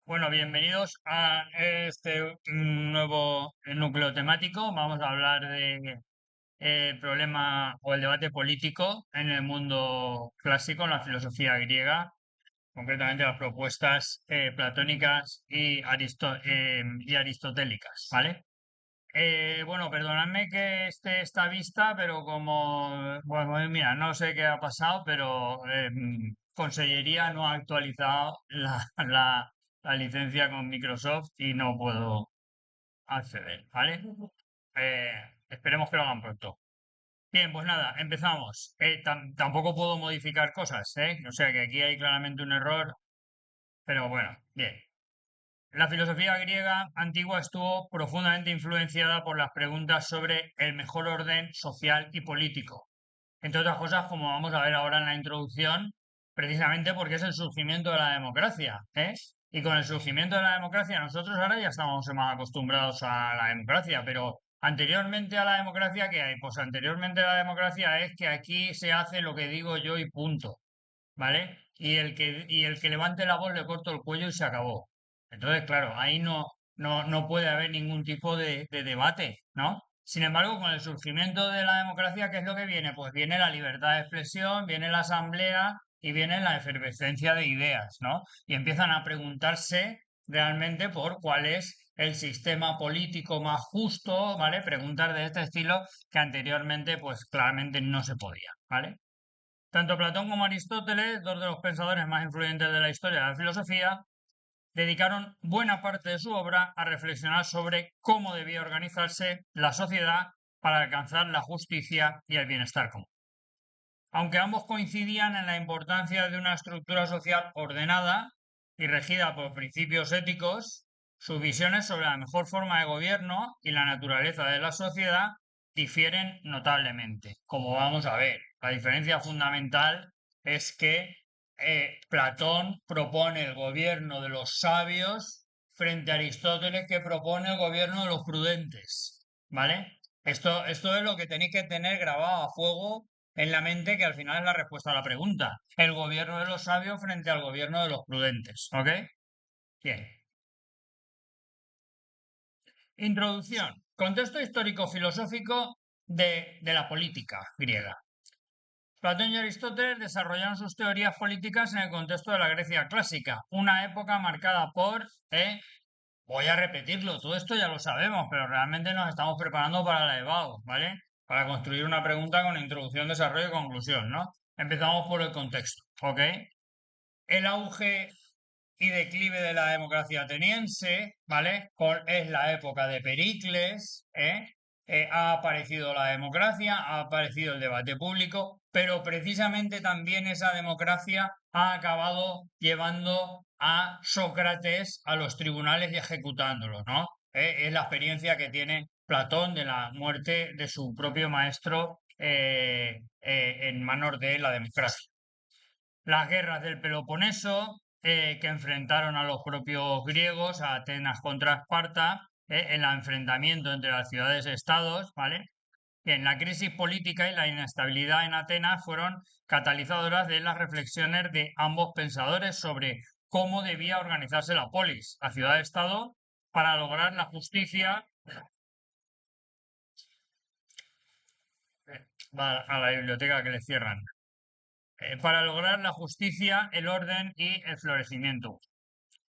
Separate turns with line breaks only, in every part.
Bueno, bienvenidos a este nuevo núcleo temático. Vamos a hablar de el problema o el debate político en el mundo clásico, en la filosofía griega, concretamente las propuestas platónicas y aristotélicas, ¿vale? Bueno, perdonadme que esté esta vista, pero bueno, mira, no sé qué ha pasado, pero Consellería no ha actualizado la licencia con Microsoft y no puedo acceder, ¿vale? Eh, Esperemos que lo hagan pronto. Bien, pues nada, empezamos. Tampoco puedo modificar cosas, ¿eh? O sea que aquí hay claramente un error, pero bueno, bien. La filosofía griega antigua estuvo profundamente influenciada por las preguntas sobre el mejor orden social y político. Entre otras cosas, como vamos a ver ahora en la introducción, precisamente porque es el surgimiento de la democracia, ¿eh? Y con el surgimiento de la democracia, nosotros ahora ya estamos más acostumbrados a la democracia, pero anteriormente a la democracia, ¿qué hay? Pues anteriormente a la democracia es que aquí se hace lo que digo yo y punto. ¿Vale? Y el que levante la voz le corto el cuello y se acabó. Entonces, claro, ahí no puede haber ningún tipo de debate, ¿no? Sin embargo, con el surgimiento de la democracia, ¿qué es lo que viene? Pues viene la libertad de expresión, viene la asamblea y viene la efervescencia de ideas, ¿no? Y empiezan a preguntarse realmente por cuál es el sistema político más justo, ¿vale? Preguntas de este estilo que anteriormente, pues claramente no se podía, ¿vale? Tanto Platón como Aristóteles, dos de los pensadores más influyentes de la historia de la filosofía, dedicaron buena parte de su obra a reflexionar sobre cómo debía organizarse la sociedad para alcanzar la justicia y el bienestar común. Aunque ambos coincidían en la importancia de una estructura social ordenada y regida por principios éticos, sus visiones sobre la mejor forma de gobierno y la naturaleza de la sociedad difieren notablemente. Como vamos a ver, la diferencia fundamental es que Platón propone el gobierno de los sabios frente a Aristóteles que propone el gobierno de los prudentes. ¿Vale? Esto es lo que tenéis que tener grabado a fuego en la mente, que al final es la respuesta a la pregunta. El gobierno de los sabios frente al gobierno de los prudentes. ¿Ok? Bien. Introducción. Contexto histórico-filosófico de la política griega. Platón y Aristóteles desarrollaron sus teorías políticas en el contexto de la Grecia clásica, una época marcada por, voy a repetirlo, todo esto ya lo sabemos, pero realmente nos estamos preparando para la EBAU, ¿vale? Para construir una pregunta con introducción, desarrollo y conclusión, ¿no? Empezamos por el contexto, ¿ok? El auge y declive de la democracia ateniense, ¿vale? Es la época de Pericles, ¿eh? Ha aparecido la democracia, ha aparecido el debate público, pero precisamente también esa democracia ha acabado llevando a Sócrates a los tribunales y ejecutándolos, ¿no? Es la experiencia que tiene Platón de la muerte de su propio maestro en manos de la democracia. Las guerras del Peloponeso, que enfrentaron a los propios griegos, a Atenas contra Esparta, en el enfrentamiento entre las ciudades-estados, ¿vale? Bien, la crisis política y la inestabilidad en Atenas fueron catalizadoras de las reflexiones de ambos pensadores sobre cómo debía organizarse la polis, la ciudad-estado, para lograr la justicia. Va a la biblioteca que le cierran. Para lograr la justicia, el orden y el florecimiento.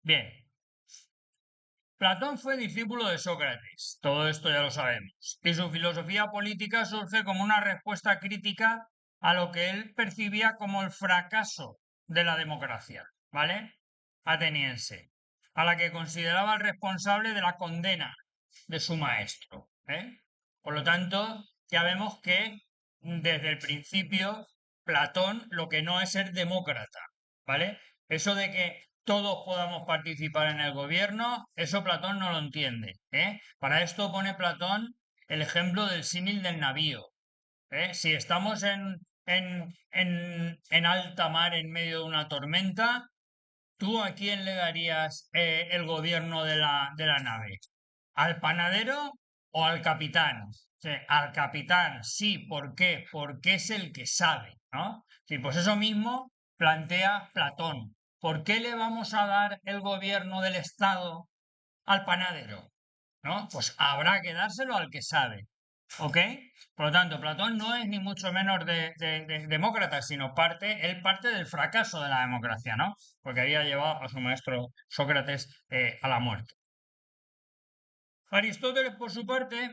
Bien, Platón fue discípulo de Sócrates, todo esto ya lo sabemos, y su filosofía política surge como una respuesta crítica a lo que él percibía como el fracaso de la democracia, ¿vale? Ateniense, a la que consideraba el responsable de la condena de su maestro, ¿eh? Por lo tanto, ya vemos que desde el principio Platón lo que no es ser demócrata, ¿vale? Eso de que todos podamos participar en el gobierno, eso Platón no lo entiende, ¿eh? Para esto pone Platón el ejemplo del símil del navío, ¿eh? Si estamos en alta mar en medio de una tormenta, ¿tú a quién le darías el gobierno de la nave? ¿Al panadero o al capitán? Sí, al capitán, sí, ¿por qué? Porque es el que sabe, ¿no? Sí, pues eso mismo plantea Platón. ¿por qué le vamos a dar el gobierno del Estado al panadero? ¿No? Pues habrá que dárselo al que sabe. ¿Ok? Por lo tanto, Platón no es ni mucho menos de demócrata, sino él parte del fracaso de la democracia, ¿no? Porque había llevado a su maestro Sócrates a la muerte. Aristóteles, por su parte,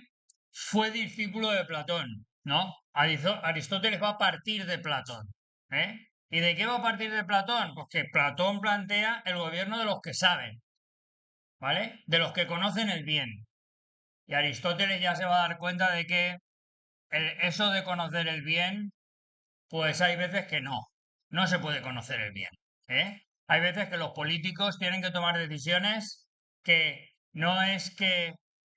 fue discípulo de Platón, ¿no? Aristóteles va a partir de Platón, ¿eh? ¿Y de qué va a partir de Platón? Pues que Platón plantea el gobierno de los que saben, ¿vale? De los que conocen el bien. Y Aristóteles ya se va a dar cuenta de que eso de conocer el bien, pues hay veces que no se puede conocer el bien, ¿eh? Hay veces que los políticos tienen que tomar decisiones que no es que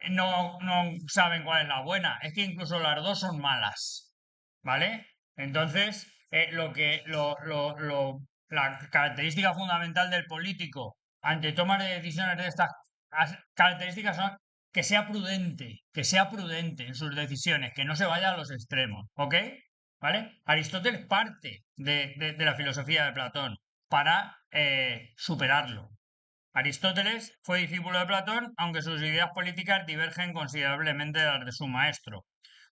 no saben cuál es la buena, es que incluso las dos son malas, ¿vale? Entonces, la característica fundamental del político ante tomar de decisiones de estas características son que sea prudente en sus decisiones, que no se vaya a los extremos, ¿ok? ¿Vale? Aristóteles parte de la filosofía de Platón para superarlo. Aristóteles fue discípulo de Platón, aunque sus ideas políticas divergen considerablemente de las de su maestro,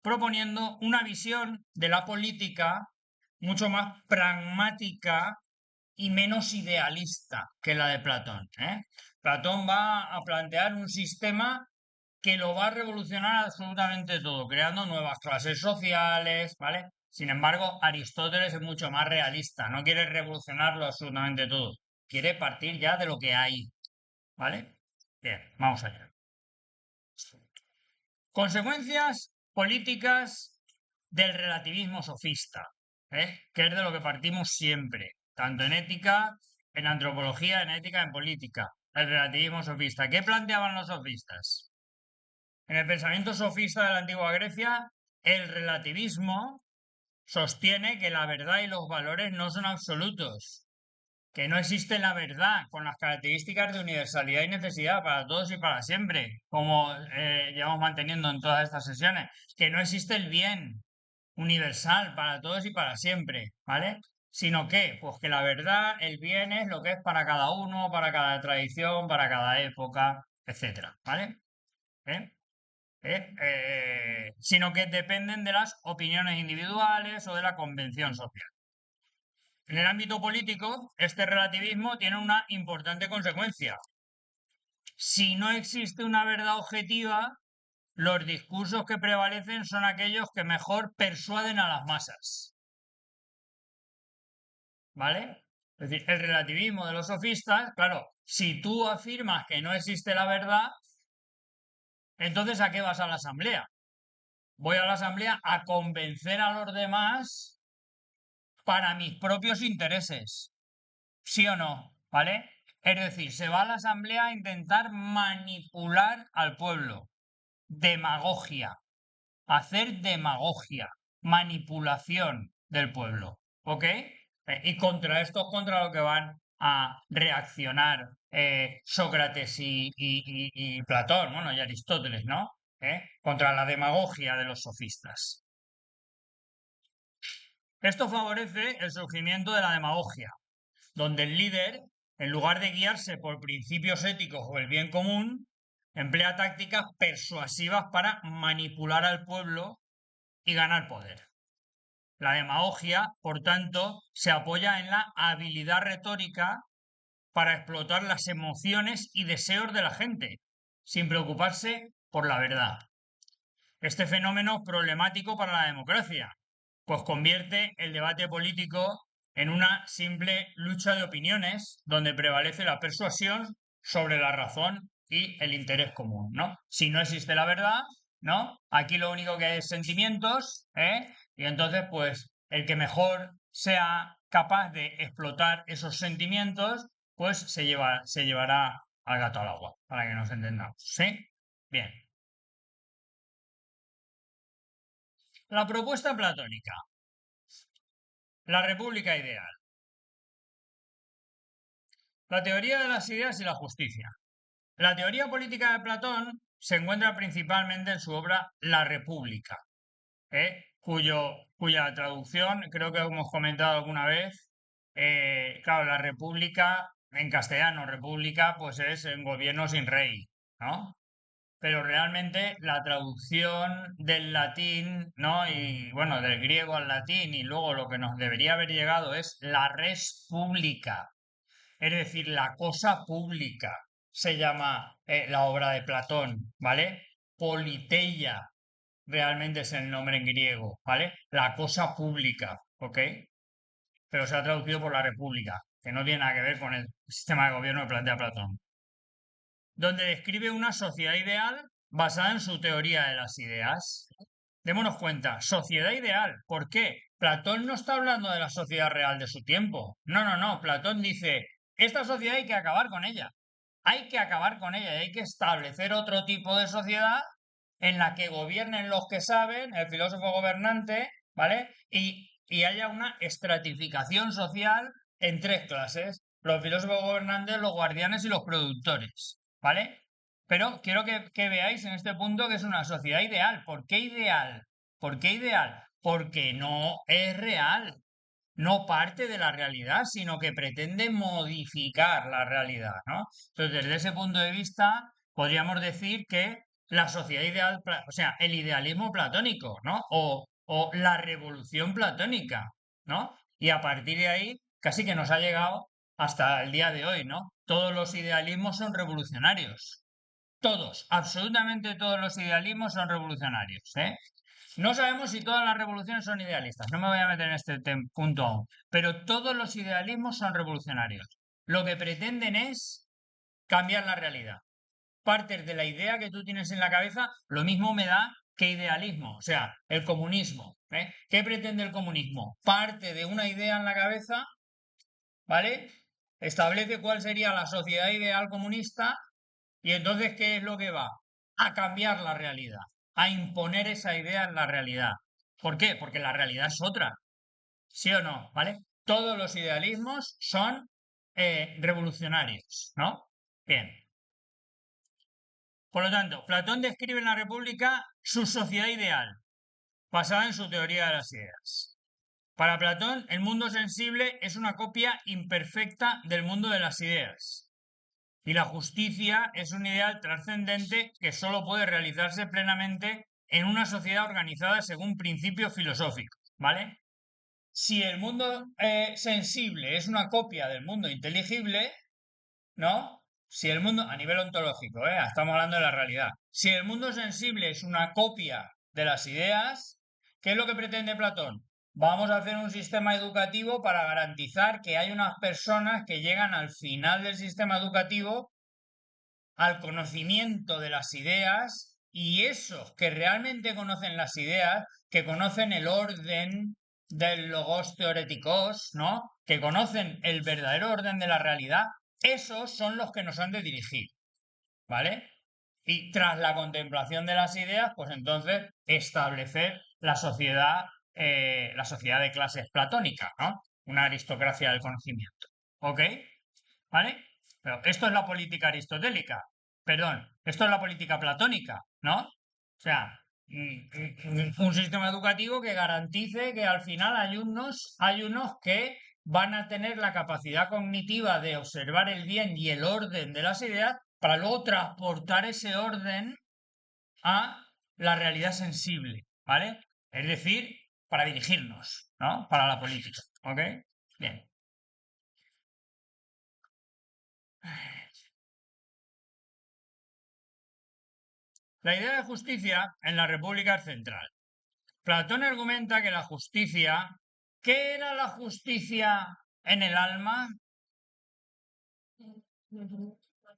proponiendo una visión de la política mucho más pragmática y menos idealista que la de Platón, ¿eh? Platón va a plantear un sistema que lo va a revolucionar absolutamente todo, creando nuevas clases sociales, ¿vale? Sin embargo, Aristóteles es mucho más realista, no quiere revolucionarlo absolutamente todo, quiere partir ya de lo que hay, ¿vale? Bien, vamos allá. Consecuencias políticas del relativismo sofista, que es de lo que partimos siempre, tanto en ética, en antropología, en ética, en política. El relativismo sofista. ¿Qué planteaban los sofistas? En el pensamiento sofista de la antigua Grecia, el relativismo sostiene que la verdad y los valores no son absolutos, que no existe la verdad con las características de universalidad y necesidad para todos y para siempre, como llevamos manteniendo en todas estas sesiones, que no existe el bien universal para todos y para siempre, ¿vale? Sino que, pues que la verdad, el bien es lo que es para cada uno, para cada tradición, para cada época, etcétera, ¿vale? ¿Eh? Sino que dependen de las opiniones individuales o de la convención social. En el ámbito político, este relativismo tiene una importante consecuencia. Si no existe una verdad objetiva, los discursos que prevalecen son aquellos que mejor persuaden a las masas. ¿Vale? Es decir, el relativismo de los sofistas, claro, si tú afirmas que no existe la verdad, entonces ¿a qué vas a la asamblea? Voy a la asamblea a convencer a los demás para mis propios intereses. ¿Sí o no? ¿Vale? Es decir, se va a la asamblea a intentar manipular al pueblo. Demagogia. Hacer demagogia. Manipulación del pueblo. ¿Ok? Y contra esto es contra lo que van a reaccionar Sócrates y Platón, bueno, y Aristóteles, ¿no? Contra la demagogia de los sofistas. Esto favorece el surgimiento de la demagogia, donde el líder, en lugar de guiarse por principios éticos o el bien común, emplea tácticas persuasivas para manipular al pueblo y ganar poder. La demagogia, por tanto, se apoya en la habilidad retórica para explotar las emociones y deseos de la gente, sin preocuparse por la verdad. Este fenómeno es problemático para la democracia, pues convierte el debate político en una simple lucha de opiniones donde prevalece la persuasión sobre la razón y el interés común, ¿no? Si no existe la verdad, ¿no? Aquí lo único que hay es sentimientos, ¿eh? Y entonces, pues, el que mejor sea capaz de explotar esos sentimientos, pues se llevará al gato al agua, para que nos entendamos, ¿sí? Bien. La propuesta platónica. La república ideal. La teoría de las ideas y la justicia. La teoría política de Platón se encuentra principalmente en su obra La República, cuya traducción creo que hemos comentado alguna vez. Claro, la República en castellano, república, pues es un gobierno sin rey, ¿no? Pero realmente la traducción del latín, ¿no? Y bueno, del griego al latín y luego lo que nos debería haber llegado es la res pública, es decir, la cosa pública, se llama la obra de Platón, ¿vale? Politeia realmente es el nombre en griego, ¿vale? La cosa pública, ¿ok? Pero se ha traducido por la república, que no tiene nada que ver con el sistema de gobierno que plantea Platón, donde describe una sociedad ideal basada en su teoría de las ideas. Démonos cuenta, sociedad ideal. ¿Por qué? Platón no está hablando de la sociedad real de su tiempo. No, no, no. Platón dice, esta sociedad hay que acabar con ella. Hay que acabar con ella y hay que establecer otro tipo de sociedad en la que gobiernen los que saben, el filósofo gobernante, ¿vale? Y haya una estratificación social en tres clases, los filósofos gobernantes, los guardianes y los productores, ¿vale? Pero quiero que veáis en este punto que es una sociedad ideal. ¿Por qué ideal? ¿Por qué ideal? Porque no es real, no parte de la realidad, sino que pretende modificar la realidad, ¿no? Entonces, desde ese punto de vista, podríamos decir que la sociedad ideal, o sea, el idealismo platónico, ¿no? O la revolución platónica, ¿no? Y a partir de ahí, casi que nos ha llegado hasta el día de hoy, ¿no? Todos los idealismos son revolucionarios. Todos, absolutamente todos los idealismos son revolucionarios, ¿eh? No sabemos si todas las revoluciones son idealistas, no me voy a meter en este punto aún, pero todos los idealismos son revolucionarios. Lo que pretenden es cambiar la realidad. Partes de la idea que tú tienes en la cabeza, lo mismo me da que idealismo, o sea, el comunismo. ¿Eh? ¿Qué pretende el comunismo? Parte de una idea en la cabeza, ¿vale? Establece cuál sería la sociedad ideal comunista y entonces, ¿qué es lo que va? A cambiar la realidad, a imponer esa idea en la realidad. ¿Por qué? Porque la realidad es otra, ¿sí o no? ¿Vale? Todos los idealismos son revolucionarios, ¿no? Bien. Por lo tanto, Platón describe en la República su sociedad ideal, basada en su teoría de las ideas. Para Platón, el mundo sensible es una copia imperfecta del mundo de las ideas. Y la justicia es un ideal trascendente que solo puede realizarse plenamente en una sociedad organizada según principios filosóficos, ¿vale? Si el mundo sensible es una copia del mundo inteligible, ¿no? Si el mundo, a nivel ontológico, estamos hablando de la realidad. Si el mundo sensible es una copia de las ideas, ¿qué es lo que pretende Platón? Vamos a hacer un sistema educativo para garantizar que hay unas personas que llegan al final del sistema educativo al conocimiento de las ideas y esos que realmente conocen las ideas, que conocen el orden del logos teoréticos, ¿no? Que conocen el verdadero orden de la realidad, esos son los que nos han de dirigir, ¿vale? Y tras la contemplación de las ideas, pues entonces establecer la sociedad de clases platónica, ¿no? Una aristocracia del conocimiento. ¿Ok? ¿Vale? Pero esto es la política aristotélica. Perdón, esto es la política platónica, ¿no? O sea, un sistema educativo que garantice que al final hay unos que van a tener la capacidad cognitiva de observar el bien y el orden de las ideas para luego transportar ese orden a la realidad sensible, ¿vale? Es decir, para dirigirnos, ¿no? Para la política, ¿ok? Bien. La idea de justicia en la República es central. Platón argumenta que la justicia, ¿qué era la justicia en el alma?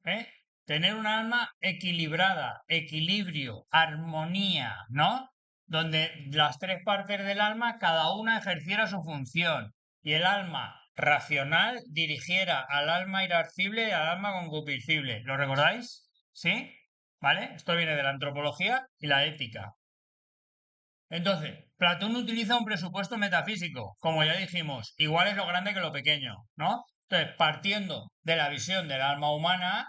¿Eh? Tener un alma equilibrada, equilibrio, armonía, ¿no? Donde las tres partes del alma, cada una ejerciera su función y el alma racional dirigiera al alma irascible y al alma concupiscible. ¿Lo recordáis? ¿Sí? ¿Vale? Esto viene de la antropología y la ética. Entonces, Platón utiliza un presupuesto metafísico, como ya dijimos, igual es lo grande que lo pequeño, ¿no? Entonces, partiendo de la visión del alma humana,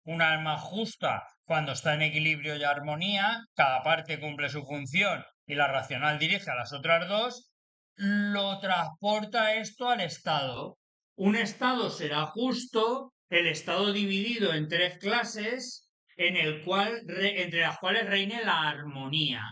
un alma justa cuando está en equilibrio y armonía, cada parte cumple su función y la racional dirige a las otras dos, lo transporta esto al Estado. un estado será justo el estado dividido en tres clases entre las cuales reine la armonía.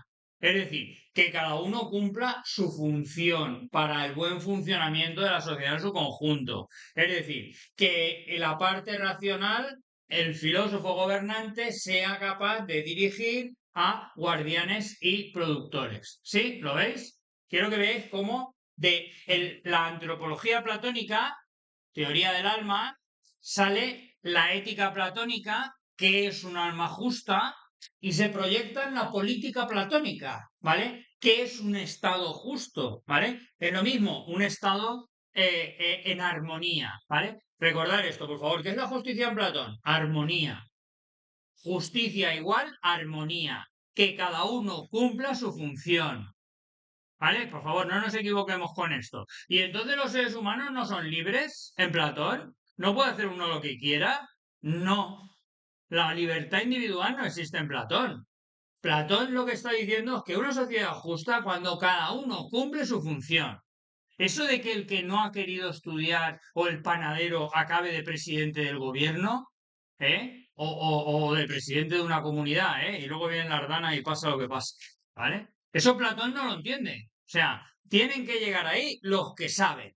Es decir, que cada uno cumpla su función para el buen funcionamiento de la sociedad en su conjunto. Es decir, que la parte racional, el filósofo gobernante, sea capaz de dirigir a guardianes y productores. ¿Sí? ¿Lo veis? Quiero que veáis cómo la antropología platónica, teoría del alma, sale la ética platónica, que es un alma justa, y se proyecta en la política platónica, ¿vale? ¿Qué es un estado justo? ¿Vale? Es lo mismo, un estado en armonía, ¿vale? Recordar esto, por favor. ¿Qué es la justicia en Platón? Armonía. Justicia igual armonía. Que cada uno cumpla su función. ¿Vale? Por favor, no nos equivoquemos con esto. ¿Y entonces los seres humanos no son libres en Platón? ¿No puede hacer uno lo que quiera? No. La libertad individual no existe en Platón. Platón lo que está diciendo es que una sociedad justa cuando cada uno cumple su función. Eso de que el que no ha querido estudiar o el panadero acabe de presidente del gobierno, ¿eh? O de presidente de una comunidad, ¿eh? Y luego viene la Ardana y pasa lo que pasa, ¿vale? Eso Platón no lo entiende. O sea, tienen que llegar ahí los que saben,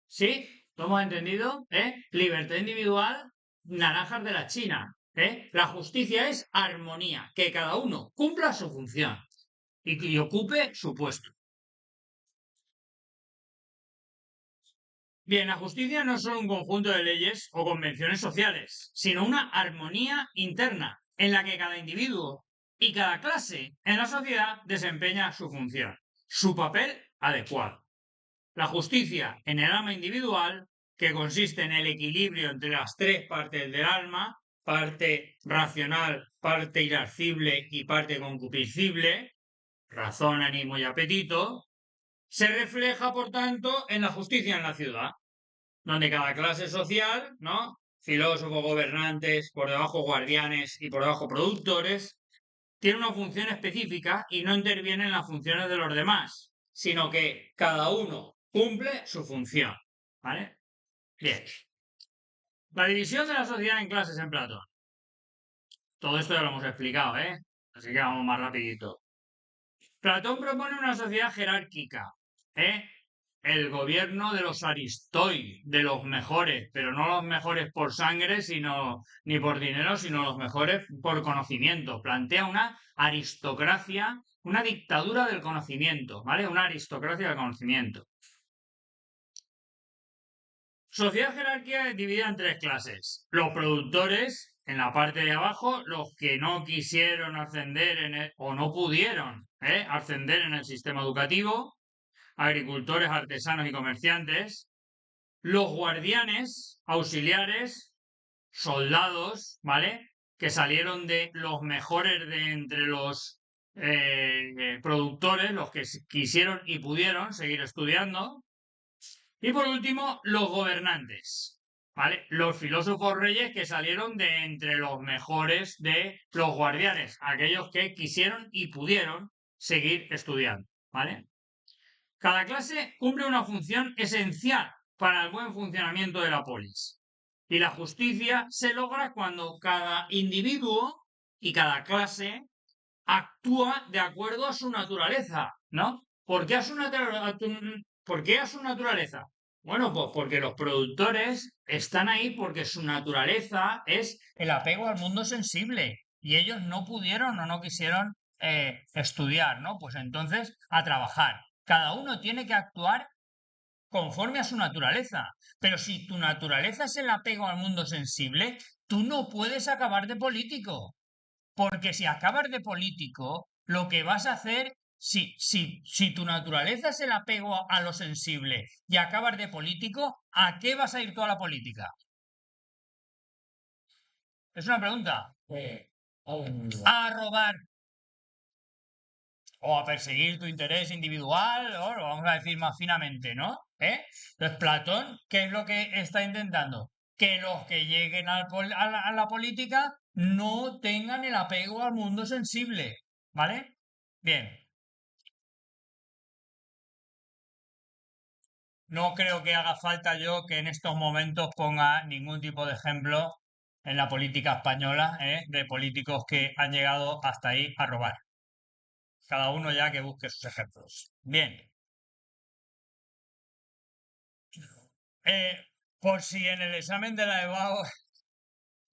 ¿sí? ¿Lo hemos entendido? Libertad individual, naranjas de la China, ¿eh? La justicia es armonía, que cada uno cumpla su función y ocupe su puesto. Bien, la justicia no es solo un conjunto de leyes o convenciones sociales, sino una armonía interna en la que cada individuo y cada clase en la sociedad desempeña su función, su papel adecuado. La justicia en el alma individual, que consiste en el equilibrio entre las tres partes del alma, parte racional, parte irascible y parte concupiscible, razón, ánimo y apetito, se refleja, por tanto, en la justicia en la ciudad donde cada clase social, ¿no? Filósofos, gobernantes, por debajo guardianes y por debajo productores, tiene una función específica y no interviene en las funciones de los demás, sino que cada uno cumple su función. ¿Vale? Bien. La división de la sociedad en clases en Platón. Todo esto ya lo hemos explicado, ¿eh? Así que vamos más rapidito. Platón propone una sociedad jerárquica, ¿eh? El gobierno de los aristoi, de los mejores, pero no los mejores por sangre, sino ni por dinero, sino los mejores por conocimiento. Plantea una aristocracia, una dictadura del conocimiento, ¿vale? Una aristocracia del conocimiento. Sociedad jerárquica dividida en tres clases. Los productores, en la parte de abajo, los que no quisieron ascender o no pudieron ascender en el sistema educativo, agricultores, artesanos y comerciantes, los guardianes, auxiliares, soldados, ¿vale? Que salieron de los mejores de entre los productores, los que quisieron y pudieron seguir estudiando. Y por último, los gobernantes, ¿vale? Los filósofos reyes que salieron de entre los mejores de los guardianes, aquellos que quisieron y pudieron seguir estudiando, ¿vale? Cada clase cumple una función esencial para el buen funcionamiento de la polis. Y la justicia se logra cuando cada individuo y cada clase actúa de acuerdo a su naturaleza, ¿no? ¿Por qué a su naturaleza? Bueno, pues porque los productores están ahí porque su naturaleza es el apego al mundo sensible y ellos no pudieron o no quisieron estudiar, ¿no? Pues entonces a trabajar. Cada uno tiene que actuar conforme a su naturaleza. Pero si tu naturaleza es el apego al mundo sensible, tú no puedes acabar de político. Porque si acabas de político, lo que vas a hacer, si tu naturaleza es el apego a lo sensible y acabas de político, ¿a qué vas a ir toda la política? Es una pregunta. A robar o a perseguir tu interés individual, o lo vamos a decir más finamente, ¿no? Entonces, Platón, ¿qué es lo que está intentando? Que los que lleguen a la política no tengan el apego al mundo sensible, ¿vale? Bien, no creo que haga falta yo que en estos momentos ponga ningún tipo de ejemplo en la política española, de políticos que han llegado hasta ahí a robar. Cada uno ya que busque sus ejemplos. Bien, eh, por si en el examen de la EBAU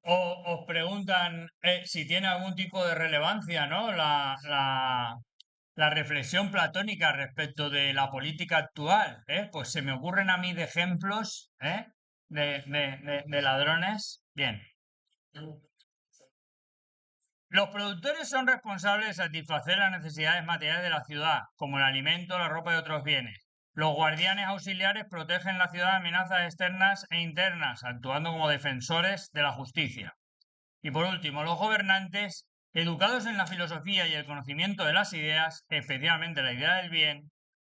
os preguntan si tiene algún tipo de relevancia, ¿no? La reflexión platónica respecto de la política actual, pues se me ocurren a mí de ejemplos, de ladrones. Bien. Los productores son responsables de satisfacer las necesidades materiales de la ciudad, como el alimento, la ropa y otros bienes. Los guardianes auxiliares protegen la ciudad de amenazas externas e internas, actuando como defensores de la justicia. Y por último, los gobernantes, educados en la filosofía y el conocimiento de las ideas, especialmente la idea del bien,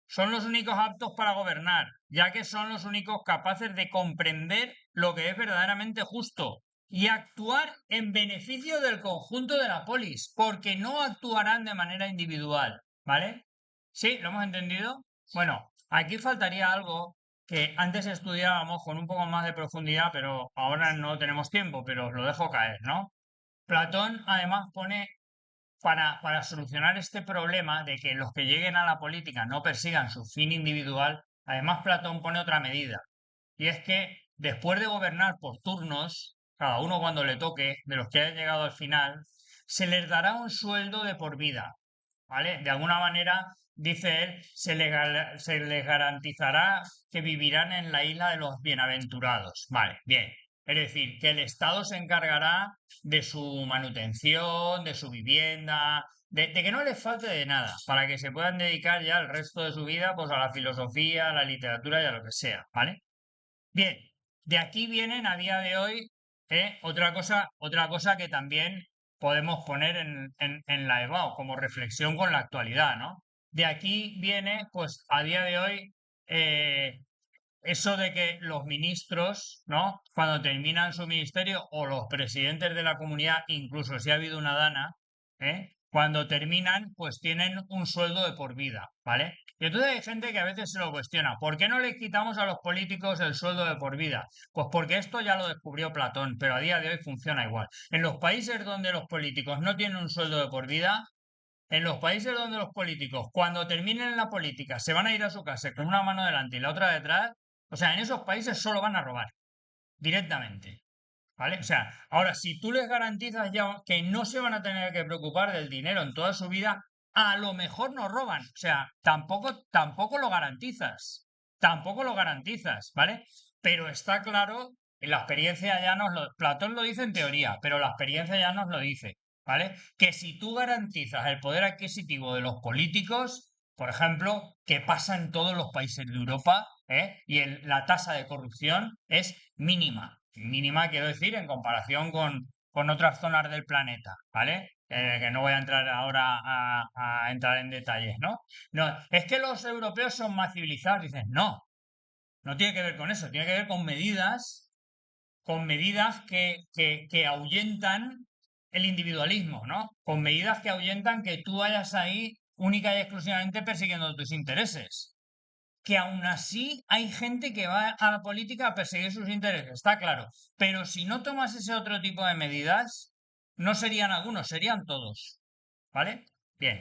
son los únicos aptos para gobernar, ya que son los únicos capaces de comprender lo que es verdaderamente justo y actuar en beneficio del conjunto de la polis, porque no actuarán de manera individual, ¿vale? ¿Sí? ¿Lo hemos entendido? Bueno, aquí faltaría algo que antes estudiábamos con un poco más de profundidad, pero ahora no tenemos tiempo, pero os lo dejo caer, ¿no? Platón además pone para solucionar este problema de que los que lleguen a la política no persigan su fin individual, además Platón pone otra medida, y es que después de gobernar por turnos, cada uno cuando le toque, de los que hayan llegado al final, se les dará un sueldo de por vida, ¿vale? De alguna manera, dice él, se les garantizará que vivirán en la isla de los bienaventurados. Vale, bien. Es decir, que el Estado se encargará de su manutención, de su vivienda, de que no les falte de nada, para que se puedan dedicar ya el resto de su vida pues, a la filosofía, a la literatura y a lo que sea, ¿vale? Bien, de aquí vienen a día de hoy otra cosa que también podemos poner en la EBAU como reflexión con la actualidad, ¿no? De aquí viene, pues a día de hoy, eh, eso de que los ministros, ¿no? Cuando terminan su ministerio, o los presidentes de la comunidad, incluso si ha habido una dana, cuando terminan, pues tienen un sueldo de por vida, ¿vale? Y entonces hay gente que a veces se lo cuestiona, ¿por qué no le quitamos a los políticos el sueldo de por vida? Pues porque esto ya lo descubrió Platón, pero a día de hoy funciona igual. En los países donde los políticos no tienen un sueldo de por vida, en los países donde los políticos, cuando terminen la política, se van a ir a su casa con una mano delante y la otra detrás, o sea, en esos países solo van a robar directamente. ¿Vale? O sea, ahora, si tú les garantizas ya que no se van a tener que preocupar del dinero en toda su vida, a lo mejor no roban. O sea, tampoco lo garantizas. Tampoco lo garantizas, ¿vale? Pero está claro, la experiencia ya nos lo... Platón lo dice en teoría, pero la experiencia ya nos lo dice, ¿vale? Que si tú garantizas el poder adquisitivo de los políticos, por ejemplo, que pasa en todos los países de Europa, y la tasa de corrupción es mínima. Mínima, quiero decir, en comparación con otras zonas del planeta, ¿vale? Que no voy a entrar ahora a entrar en detalles, ¿no? No, es que los europeos son más civilizados. Dices, no, no tiene que ver con eso, tiene que ver con medidas que ahuyentan el individualismo, ¿no? Con medidas que ahuyentan que tú vayas ahí única y exclusivamente persiguiendo tus intereses. Que aún así hay gente que va a la política a perseguir sus intereses, está claro. Pero si no tomas ese otro tipo de medidas, no serían algunos, serían todos. ¿Vale? Bien.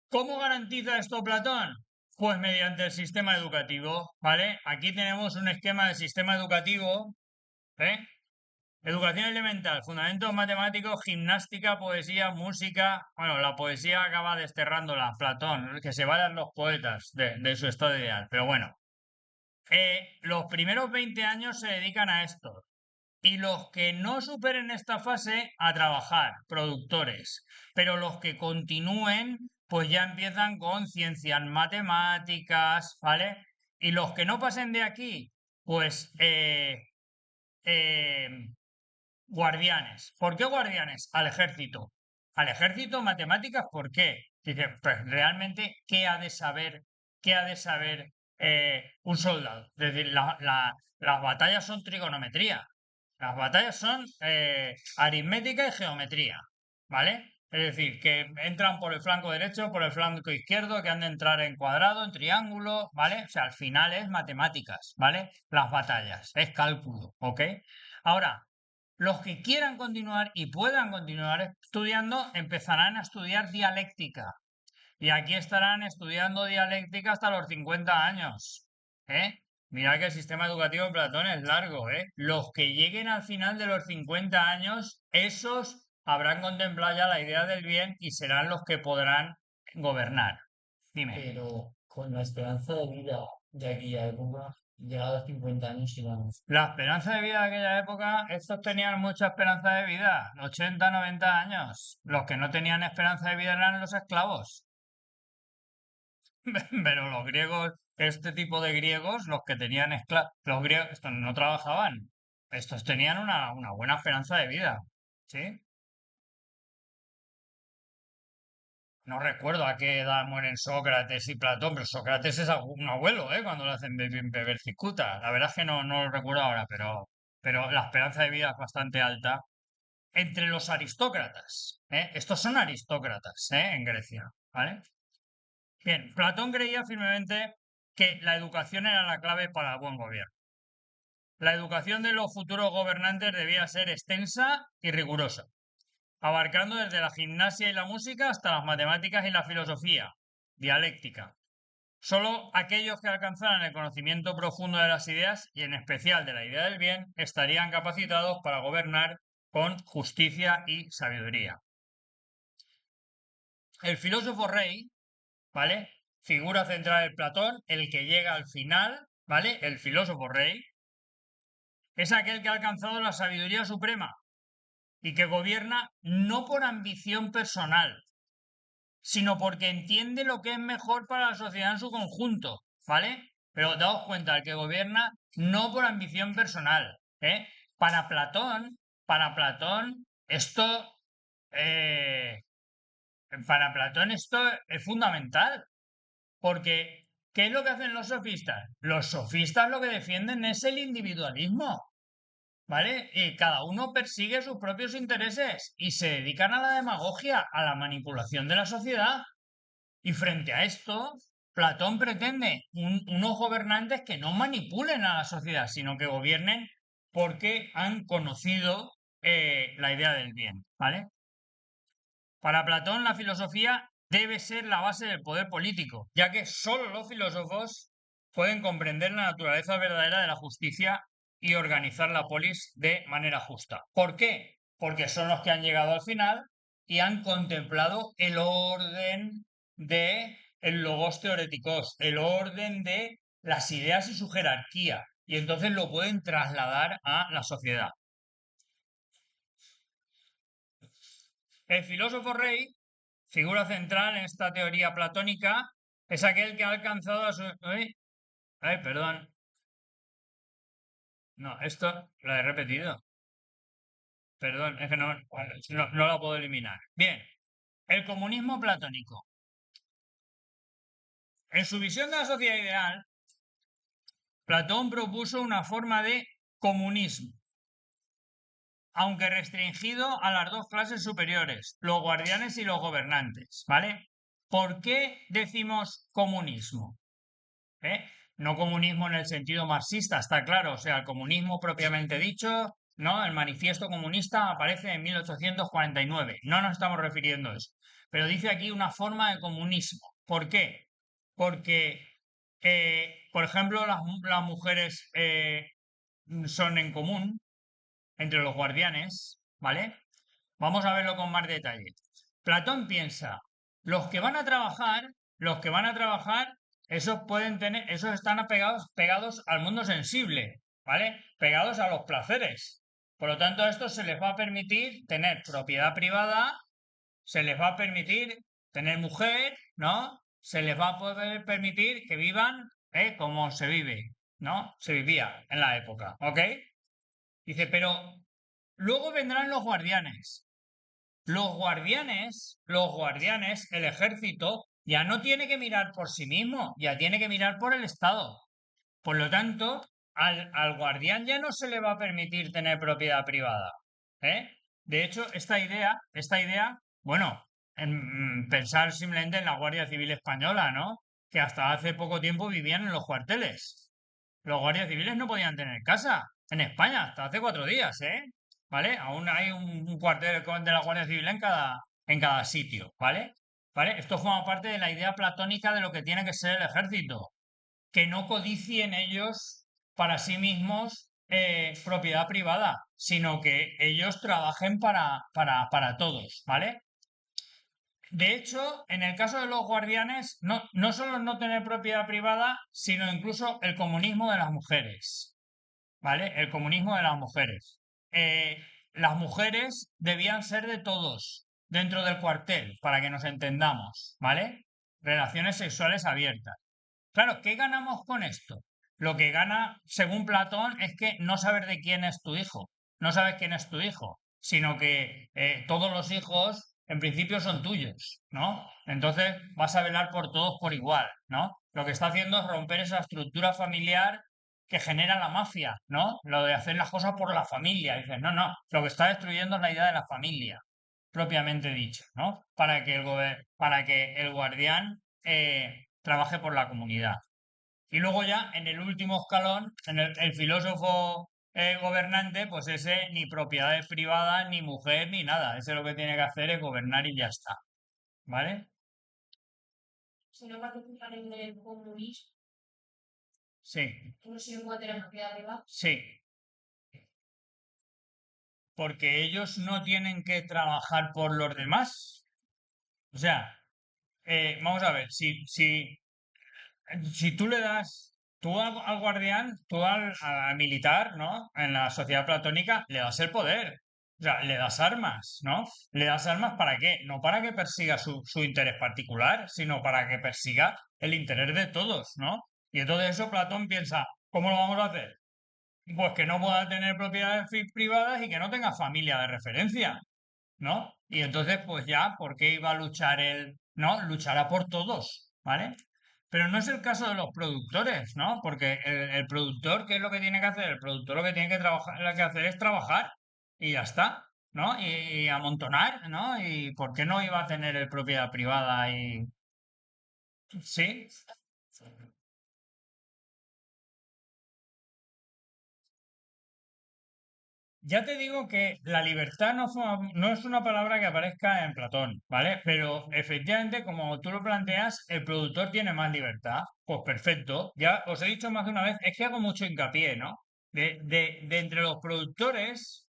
¿Cómo garantiza esto Platón? Pues mediante el sistema educativo, ¿vale? Aquí tenemos un esquema de sistema educativo, ¿eh? Educación elemental, fundamentos matemáticos, gimnástica, poesía, música. Bueno, la poesía acaba desterrándola, Platón, que se vayan los poetas de su estado ideal. Pero bueno, los primeros 20 años se dedican a esto. Y los que no superen esta fase, a trabajar, productores. Pero los que continúen, pues ya empiezan con ciencias matemáticas, ¿vale? Y los que no pasen de aquí, pues eh, guardianes. ¿Por qué guardianes? Al ejército. Al ejército, matemáticas, ¿por qué? Dice, pues realmente, qué ha de saber un soldado? Es decir, las batallas son trigonometría. Las batallas son aritmética y geometría. ¿Vale? Es decir, que entran por el flanco derecho, por el flanco izquierdo, que han de entrar en cuadrado, en triángulo, ¿vale? O sea, al final es matemáticas, ¿vale? Las batallas, es cálculo, ¿ok? Ahora, los que quieran continuar y puedan continuar estudiando empezarán a estudiar dialéctica. Y aquí estarán estudiando dialéctica hasta los 50 años, ¿eh? Mirad que el sistema educativo de Platón es largo, ¿eh? Los que lleguen al final de los 50 años, esos habrán contemplado ya la idea del bien y serán los que podrán gobernar. Dime.
Pero con la esperanza de vida de aquella época, llegado a 50 años y vamos.
La esperanza de vida de aquella época, estos tenían mucha esperanza de vida, 80, 90 años. Los que no tenían esperanza de vida eran los esclavos. Pero los griegos, este tipo de griegos, los que tenían esclavos, los griegos, estos no trabajaban. Estos tenían una buena esperanza de vida. ¿Sí? No recuerdo a qué edad mueren Sócrates y Platón, pero Sócrates es un abuelo, ¿eh? Cuando le hacen beber cicuta. La verdad es que no lo recuerdo ahora, pero la esperanza de vida es bastante alta entre los aristócratas, ¿eh? Estos son aristócratas, ¿eh? En Grecia, ¿vale? Bien, Platón creía firmemente que la educación era la clave para el buen gobierno. La educación de los futuros gobernantes debía ser extensa y rigurosa, abarcando desde la gimnasia y la música hasta las matemáticas y la filosofía, dialéctica. Solo aquellos que alcanzaran el conocimiento profundo de las ideas, y en especial de la idea del bien, estarían capacitados para gobernar con justicia y sabiduría. El filósofo rey, ¿vale? Figura central de Platón, el que llega al final, ¿vale? El filósofo rey es aquel que ha alcanzado la sabiduría suprema y que gobierna no por ambición personal, sino porque entiende lo que es mejor para la sociedad en su conjunto, ¿vale? Pero daos cuenta, el que gobierna no por ambición personal, ¿eh? Para Platón, para Platón, esto, eh, para Platón esto es fundamental, porque ¿qué es lo que hacen los sofistas? Los sofistas lo que defienden es el individualismo. ¿Vale? Y cada uno persigue sus propios intereses y se dedican a la demagogia, a la manipulación de la sociedad. Y frente a esto, Platón pretende unos gobernantes que no manipulen a la sociedad, sino que gobiernen porque han conocido la idea del bien, ¿vale? Para Platón, la filosofía debe ser la base del poder político, ya que solo los filósofos pueden comprender la naturaleza verdadera de la justicia y organizar la polis de manera justa. ¿Por qué? Porque son los que han llegado al final y han contemplado el orden de el logos teoréticos, el orden de las ideas y su jerarquía, y entonces lo pueden trasladar a la sociedad. El filósofo rey, figura central en esta teoría platónica, es aquel que ha alcanzado a su... Ay, ay, perdón. No, esto lo he repetido. Perdón, es que no lo puedo eliminar. Bien, el comunismo platónico. En su visión de la sociedad ideal, Platón propuso una forma de comunismo, aunque restringido a las dos clases superiores, los guardianes y los gobernantes, ¿vale? ¿Por qué decimos comunismo? ¿Eh? No comunismo en el sentido marxista, está claro, o sea, el comunismo propiamente dicho, ¿no? El manifiesto comunista aparece en 1849, no nos estamos refiriendo a eso, pero dice aquí una forma de comunismo. ¿Por qué? Porque, por ejemplo, las mujeres son en común entre los guardianes, ¿vale? Vamos a verlo con más detalle. Platón piensa, los que van a trabajar, los que van a trabajar, esos pueden tener, esos están pegados al mundo sensible, ¿vale? Pegados a los placeres. Por lo tanto, a estos se les va a permitir tener propiedad privada, se les va a permitir tener mujer, ¿no? Se les va a poder permitir que vivan como se vive, ¿no? Se vivía en la época, ¿ok? Dice, pero luego vendrán los guardianes. Los guardianes, el ejército, ya no tiene que mirar por sí mismo, ya tiene que mirar por el Estado. Por lo tanto, al guardián ya no se le va a permitir tener propiedad privada. ¿Eh? De hecho, esta idea, bueno, pensar simplemente en la Guardia Civil Española, ¿no? Que hasta hace poco tiempo vivían en los cuarteles. Los guardias civiles no podían tener casa en España hasta hace 4 días, ¿eh? ¿Vale? Aún hay un cuartel de la Guardia Civil en cada sitio, ¿vale? ¿Vale? Esto forma parte de la idea platónica de lo que tiene que ser el ejército, que no codicien ellos para sí mismos propiedad privada, sino que ellos trabajen para todos, ¿vale? De hecho, en el caso de los guardianes, no solo no tener propiedad privada, sino incluso el comunismo de las mujeres, ¿vale? El comunismo de las mujeres. Las mujeres debían ser de todos dentro del cuartel, para que nos entendamos, ¿vale? Relaciones sexuales abiertas. Claro, ¿qué ganamos con esto? Lo que gana, según Platón, es que no saber de quién es tu hijo, no sabes quién es tu hijo, sino que todos los hijos en principio son tuyos, ¿no? Entonces vas a velar por todos por igual, ¿no? Lo que está haciendo es romper esa estructura familiar que genera la mafia, ¿no? Lo de hacer las cosas por la familia. Dices, no, no, lo que está destruyendo es la idea de la familia, propiamente dicho, ¿no? Para que el guardián trabaje por la comunidad. Y luego ya en el último escalón, en el filósofo gobernante, pues ese ni propiedades privadas, ni mujer, ni nada. Ese lo que tiene que hacer es gobernar y ya está. ¿Vale?
Si no participan en el comunismo,
Sí,
uno sí puede tener propiedad privada.
sí. Porque ellos no tienen que trabajar por los demás. O sea, vamos a ver, si tú le das, tú al guardián, tú al militar, ¿no? En la sociedad platónica, le das el poder. O sea, le das armas, ¿no? ¿Le das armas para qué? No para que persiga su interés particular, sino para que persiga el interés de todos, ¿no? Y entonces eso Platón piensa, ¿cómo lo vamos a hacer? Pues que no pueda tener propiedades privadas y que no tenga familia de referencia, ¿no? Y entonces, pues ya, ¿por qué iba a luchar él? No, luchará por todos, ¿vale? Pero no es el caso de los productores, ¿no? Porque el productor, ¿qué es lo que tiene que hacer? El productor lo que tiene que trabajar, lo que hacer es trabajar y ya está, ¿no? Y amontonar, ¿no? ¿Y por qué no iba a tener el propiedad privada? Y sí, ya te digo que la libertad no es una palabra que aparezca en Platón, ¿vale? Pero efectivamente, como tú lo planteas, el productor tiene más libertad. Pues perfecto. Ya os he dicho más de una vez, es que hago mucho hincapié, ¿no? De entre los productores,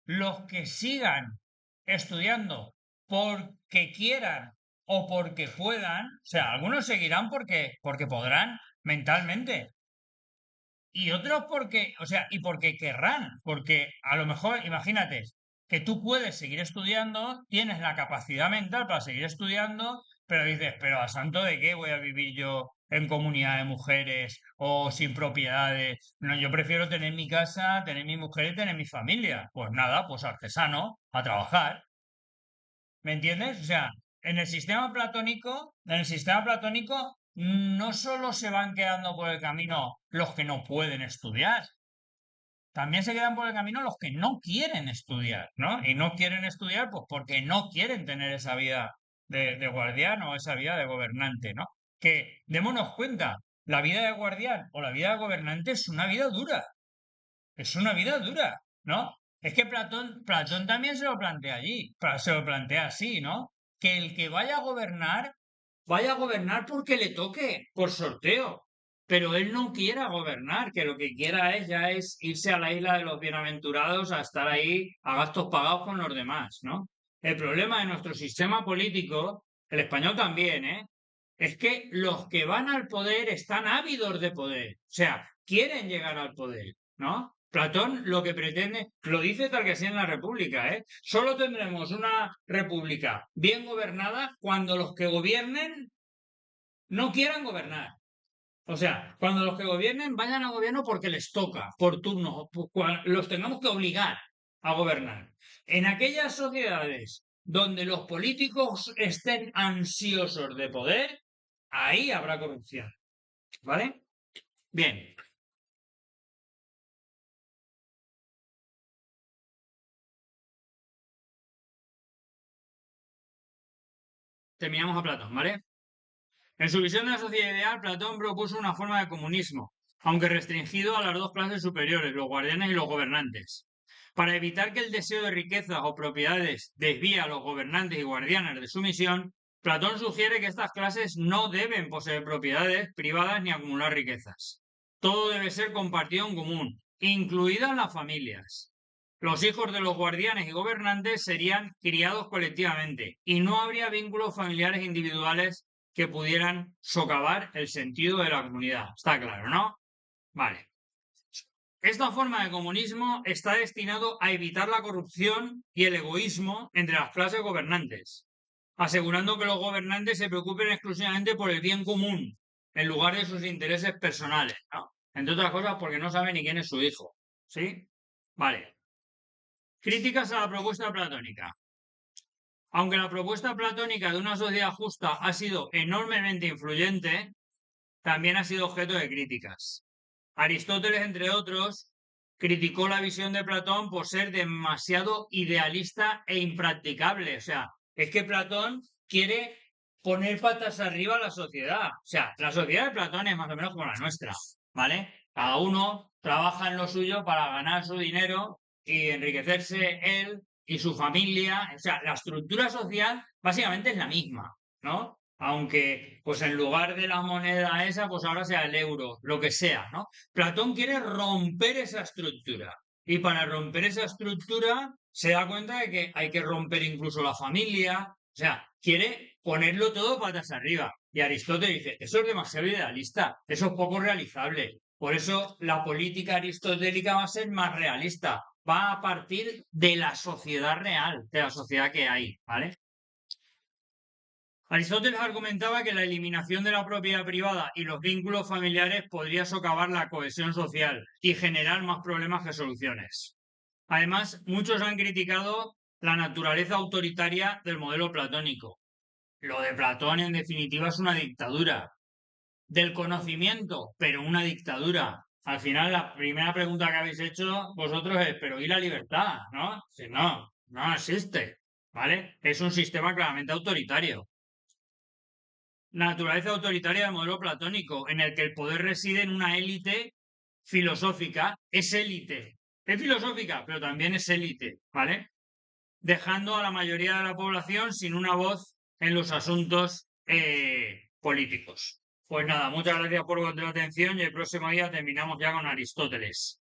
los que sigan estudiando porque quieran o porque puedan, o sea, algunos seguirán porque podrán mentalmente, y otros porque, o sea, y porque querrán, porque a lo mejor, imagínate, que tú puedes seguir estudiando, tienes la capacidad mental para seguir estudiando, pero dices, pero ¿a santo de qué voy a vivir yo en comunidad de mujeres o sin propiedades? No, yo prefiero tener mi casa, tener mi mujer y tener mi familia. Pues nada, pues artesano, a trabajar. ¿Me entiendes? O sea, en el sistema platónico no solo se van quedando por el camino los que no pueden estudiar, también se quedan por el camino los que no quieren estudiar, ¿no? Y no quieren estudiar, pues porque no quieren tener esa vida de guardián o esa vida de gobernante, ¿no? Que démonos cuenta, la vida de guardián o la vida de gobernante es una vida dura, es una vida dura, ¿no? Es que Platón también se lo plantea allí, se lo plantea así, ¿no? Que el que vaya a gobernar porque le toque, por sorteo. Pero él no quiera gobernar, que lo que quiera es irse a la isla de los bienaventurados a estar ahí a gastos pagados con los demás, ¿no? El problema de nuestro sistema político, el español también, ¿eh? Es que los que van al poder están ávidos de poder, o sea, quieren llegar al poder, ¿no? Platón lo que pretende, lo dice tal que así en la República, ¿eh? Solo tendremos una república bien gobernada cuando los que gobiernen no quieran gobernar. O sea, cuando los que gobiernen vayan al gobierno porque les toca, por turno, los tengamos que obligar a gobernar. En aquellas sociedades donde los políticos estén ansiosos de poder, ahí habrá corrupción. ¿Vale? Bien. terminamos a Platón, ¿vale? En su visión de la sociedad ideal, Platón propuso una forma de comunismo, aunque restringido a las dos clases superiores, los guardianes y los gobernantes. Para evitar que el deseo de riquezas o propiedades desvíe a los gobernantes y guardianes de su misión, Platón sugiere que estas clases no deben poseer propiedades privadas ni acumular riquezas. Todo debe ser compartido en común, incluidas las familias. Los hijos de los guardianes y gobernantes serían criados colectivamente y no habría vínculos familiares individuales que pudieran socavar el sentido de la comunidad. Está claro, ¿no? Vale. Esta forma de comunismo está destinado a evitar la corrupción y el egoísmo entre las clases gobernantes, asegurando que los gobernantes se preocupen exclusivamente por el bien común, en lugar de sus intereses personales, ¿no? Entre otras cosas porque no sabe ni quién es su hijo. ¿Sí? Vale. Críticas a la propuesta platónica. Aunque la propuesta platónica de una sociedad justa ha sido enormemente influyente, también ha sido objeto de críticas. Aristóteles, entre otros, criticó la visión de Platón por ser demasiado idealista e impracticable. O sea, es que Platón quiere poner patas arriba a la sociedad. O sea, la sociedad de Platón es más o menos como la nuestra, ¿vale? Cada uno trabaja en lo suyo para ganar su dinero y enriquecerse él y su familia. O sea, la estructura social básicamente es la misma, ¿no? Aunque, pues en lugar de la moneda esa, pues ahora sea el euro, lo que sea, ¿no? Platón quiere romper esa estructura. Y para romper esa estructura se da cuenta de que hay que romper incluso la familia. O sea, quiere ponerlo todo patas arriba. Y Aristóteles dice, eso es demasiado idealista, eso es poco realizable. Por eso la política aristotélica va a ser más realista. Va a partir de la sociedad real, de la sociedad que hay, ¿vale? Aristóteles argumentaba que la eliminación de la propiedad privada y los vínculos familiares podría socavar la cohesión social y generar más problemas que soluciones. Además, muchos han criticado la naturaleza autoritaria del modelo platónico. Lo de Platón, en definitiva, es una dictadura del conocimiento, pero una dictadura. Al final, la primera pregunta que habéis hecho vosotros es, ¿pero y la libertad? ¿No? Si no, no existe, ¿vale? Es un sistema claramente autoritario. Naturaleza autoritaria del modelo platónico, en el que el poder reside en una élite filosófica, es élite. Es filosófica, pero también es élite, ¿vale? Dejando a la mayoría de la población sin una voz en los asuntos políticos. Pues nada, muchas gracias por vuestra atención y el próximo día terminamos ya con Aristóteles.